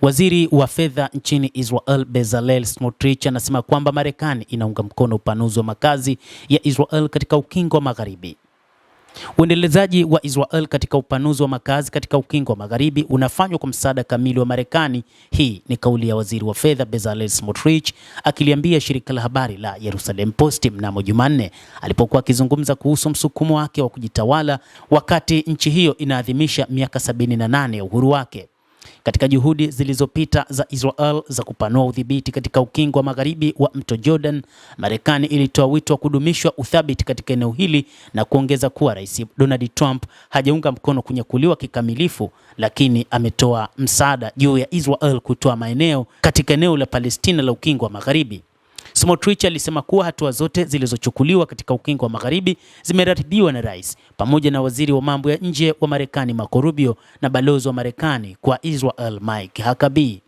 Waziri wa fedha nchini Israel Bezalel Smotrich anasema kwamba Marekani inaunga mkono upanuzi wa makazi ya Israel katika ukingo wa Magharibi. Uendelezaji wa Israel katika upanuzi wa makazi katika ukingo wa Magharibi unafanywa kwa msaada kamili wa Marekani. Hii ni kauli ya waziri wa fedha Bezalel Smotrich akiliambia shirika la habari la Jerusalem Post mnamo Jumanne alipokuwa akizungumza kuhusu msukumo wake wa kujitawala wakati nchi hiyo inaadhimisha miaka 78 ya uhuru wake. Katika juhudi zilizopita za Israel za kupanua udhibiti katika ukingo wa Magharibi wa mto Jordan, Marekani ilitoa wito wa kudumishwa uthabiti katika eneo hili na kuongeza kuwa Rais Donald Trump hajaunga mkono kunyakuliwa kikamilifu, lakini ametoa msaada juu ya Israel kutoa maeneo katika eneo la Palestina la ukingo wa Magharibi. Smotrich alisema kuwa hatua zote zilizochukuliwa katika ukingo wa Magharibi zimeratibiwa na rais pamoja na waziri wa mambo ya nje wa Marekani Marco Rubio na balozi wa Marekani kwa Israel Mike Huckabee.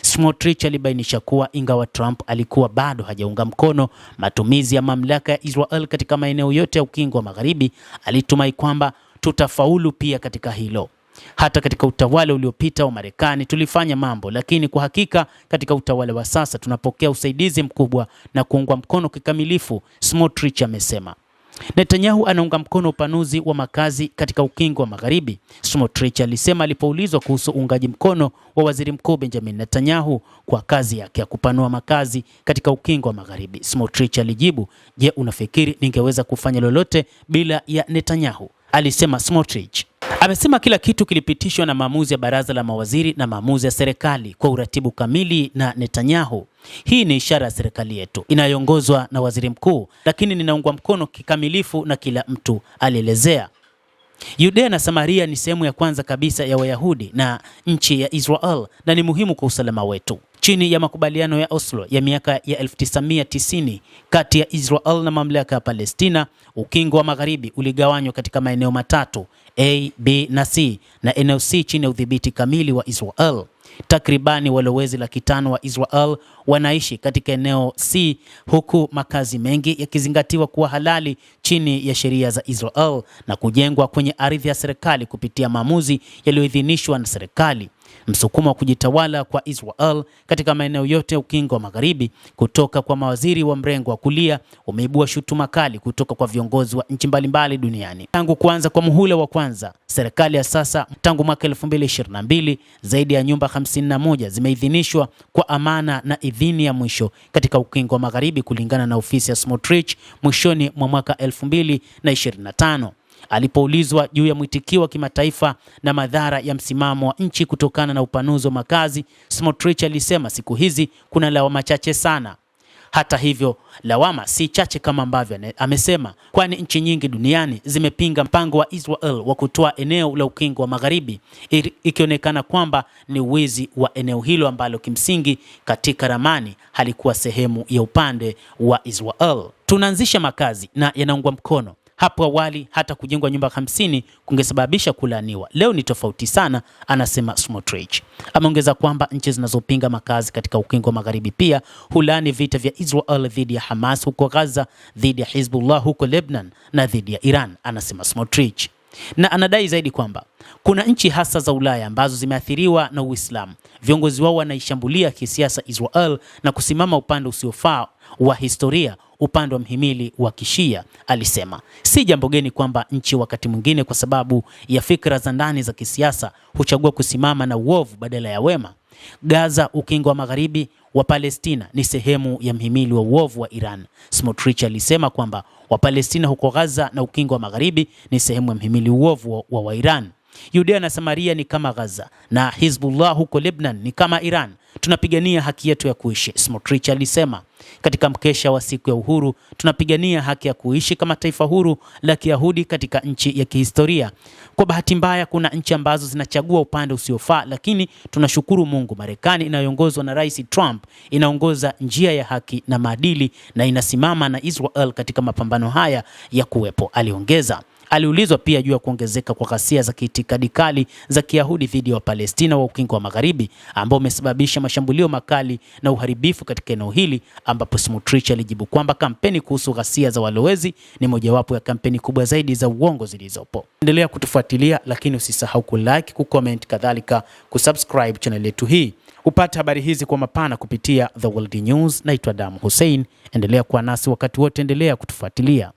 Smotrich alibainisha kuwa ingawa Trump alikuwa bado hajaunga mkono matumizi ya mamlaka ya Israel katika maeneo yote ya ukingo wa Magharibi, alitumai kwamba tutafaulu pia katika hilo. Hata katika utawala uliopita wa Marekani tulifanya mambo, lakini kwa hakika katika utawala wa sasa tunapokea usaidizi mkubwa na kuungwa mkono kikamilifu, Smotrich amesema. Netanyahu anaunga mkono upanuzi wa makazi katika ukingo wa Magharibi, Smotrich alisema alipoulizwa kuhusu uungaji mkono wa waziri mkuu Benjamin Netanyahu kwa kazi yake ya kupanua makazi katika ukingo wa Magharibi. Smotrich alijibu, "Je, unafikiri ningeweza kufanya lolote bila ya Netanyahu?" alisema Smotrich. Amesema kila kitu kilipitishwa na maamuzi ya baraza la mawaziri na maamuzi ya serikali kwa uratibu kamili na Netanyahu. Hii ni ishara ya serikali yetu inayoongozwa na waziri mkuu, lakini ninaungwa mkono kikamilifu na kila mtu, alielezea. Yudea na Samaria ni sehemu ya kwanza kabisa ya Wayahudi na nchi ya Israel na ni muhimu kwa usalama wetu. Chini ya makubaliano ya Oslo ya miaka ya 1990 kati ya Israel na mamlaka ya Palestina, ukingo wa Magharibi uligawanywa katika maeneo matatu, A, B na C, na eneo C chini ya udhibiti kamili wa Israel. Takribani walowezi 500,000 wa Israel wanaishi katika eneo C, huku makazi mengi yakizingatiwa kuwa halali chini ya sheria za Israel na kujengwa kwenye ardhi ya serikali kupitia maamuzi yaliyoidhinishwa na serikali. Msukumo wa kujitawala kwa Israel katika maeneo yote ya ukingo wa Magharibi kutoka kwa mawaziri wa mrengo wa kulia umeibua shutuma kali kutoka kwa viongozi wa nchi mbalimbali duniani. Tangu kuanza kwa muhula wa kwanza, serikali ya sasa tangu mwaka 2022, zaidi ya nyumba 51 zimeidhinishwa kwa amana na idhini ya mwisho katika ukingo wa Magharibi kulingana na ofisi ya Smotrich mwishoni mwa mwaka 2025. Alipoulizwa juu ya mwitikio wa kimataifa na madhara ya msimamo wa nchi kutokana na upanuzi wa makazi, Smotrich alisema siku hizi kuna lawama chache sana. Hata hivyo, lawama si chache kama ambavyo amesema, kwani nchi nyingi duniani zimepinga mpango wa Israel wa kutoa eneo la ukingo wa Magharibi, ikionekana kwamba ni wizi wa eneo hilo ambalo kimsingi katika ramani halikuwa sehemu ya upande wa Israel. Tunaanzisha makazi na yanaungwa mkono. Hapo awali hata kujengwa nyumba 50 kungesababisha kulaaniwa. Leo ni tofauti sana, anasema Smotrich. Ameongeza kwamba nchi zinazopinga makazi katika ukingo wa Magharibi pia hulani vita vya Israel dhidi ya Hamas huko Gaza, dhidi ya Hezbollah huko Lebanon na dhidi ya Iran, anasema Smotrich. Na anadai zaidi kwamba kuna nchi hasa za Ulaya ambazo zimeathiriwa na Uislamu. Viongozi wao wanaishambulia kisiasa Israel na kusimama upande usiofaa wa historia, upande wa mhimili wa Kishia, alisema. Si jambo geni kwamba nchi wakati mwingine kwa sababu ya fikra za ndani za kisiasa huchagua kusimama na uovu badala ya wema. Gaza, ukingo wa Magharibi wa Palestina ni sehemu ya mhimili wa uovu wa Iran. Smotrich alisema kwamba Wapalestina huko Gaza na ukingo wa Magharibi ni sehemu ya mhimili uovu wa Iran. Yudea na Samaria ni kama Gaza na Hezbollah huko Lebanon ni kama Iran. Tunapigania haki yetu ya kuishi, Smotrich alisema. Katika mkesha wa siku ya uhuru, tunapigania haki ya kuishi kama taifa huru la Kiyahudi katika nchi ya kihistoria. Kwa bahati mbaya kuna nchi ambazo zinachagua upande usiofaa, lakini tunashukuru Mungu, Marekani inayoongozwa na Rais Trump inaongoza njia ya haki na maadili na inasimama na Israel katika mapambano haya ya kuwepo, aliongeza. Aliulizwa pia juu ya kuongezeka kwa ghasia za kiitikadi kali za Kiyahudi dhidi ya Wapalestina wa ukingo wa Magharibi ambao umesababisha mashambulio makali na uharibifu katika eneo hili, ambapo Smotrich alijibu kwamba kampeni kuhusu ghasia za walowezi ni mojawapo ya kampeni kubwa zaidi za uongo zilizopo. Endelea kutufuatilia, lakini usisahau kulike, kucomment, kadhalika kusubscribe channel yetu hii. kupata habari hizi kwa mapana kupitia The World News. Naitwa Damu Hussein, endelea kuwa nasi wakati wote, endelea kutufuatilia.